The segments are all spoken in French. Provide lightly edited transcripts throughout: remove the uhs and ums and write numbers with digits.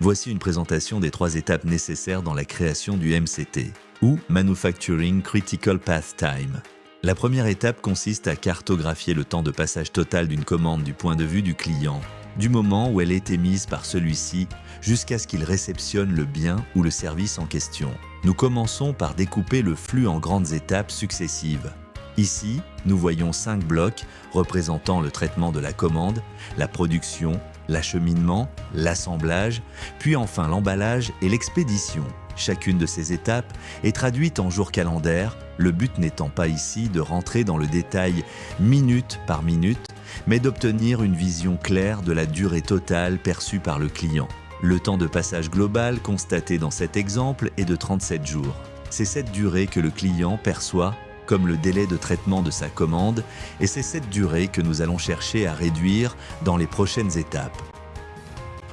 Voici une présentation des 3 étapes nécessaires dans la création du MCT, ou Manufacturing Critical Path Time. La première étape consiste à cartographier le temps de passage total d'une commande du point de vue du client, du moment où elle est émise par celui-ci jusqu'à ce qu'il réceptionne le bien ou le service en question. Nous commençons par découper le flux en grandes étapes successives. Ici, nous voyons 5 blocs représentant le traitement de la commande, la production, l'acheminement, l'assemblage, puis enfin l'emballage et l'expédition. Chacune de ces étapes est traduite en jours calendaires, le but n'étant pas ici de rentrer dans le détail minute par minute, mais d'obtenir une vision claire de la durée totale perçue par le client. Le temps de passage global constaté dans cet exemple est de 37 jours. C'est cette durée que le client perçoit comme le délai de traitement de sa commande, et c'est cette durée que nous allons chercher à réduire dans les prochaines étapes.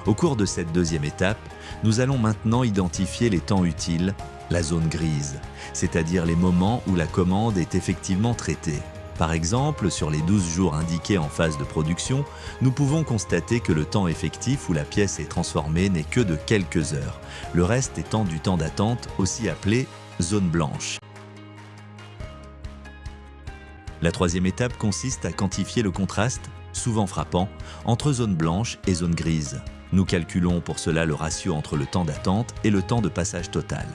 Au cours de cette deuxième étape, nous allons maintenant identifier les temps utiles, la zone grise, c'est-à-dire les moments où la commande est effectivement traitée. Par exemple, sur les 12 jours indiqués en phase de production, nous pouvons constater que le temps effectif où la pièce est transformée n'est que de quelques heures, le reste étant du temps d'attente, aussi appelé zone blanche. La troisième étape consiste à quantifier le contraste, souvent frappant, entre zone blanche et zone grise. Nous calculons pour cela le ratio entre le temps d'attente et le temps de passage total.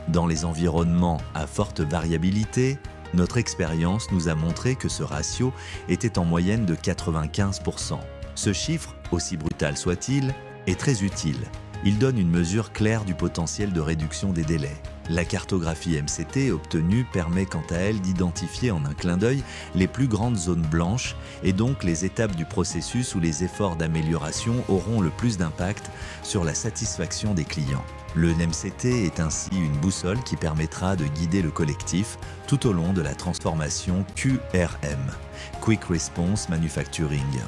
Dans les environnements à forte variabilité, notre expérience nous a montré que ce ratio était en moyenne de 95%. Ce chiffre, aussi brutal soit-il, est très utile. Il donne une mesure claire du potentiel de réduction des délais. La cartographie MCT obtenue permet quant à elle d'identifier en un clin d'œil les plus grandes zones blanches et donc les étapes du processus où les efforts d'amélioration auront le plus d'impact sur la satisfaction des clients. Le MCT est ainsi une boussole qui permettra de guider le collectif tout au long de la transformation QRM, Quick Response Manufacturing.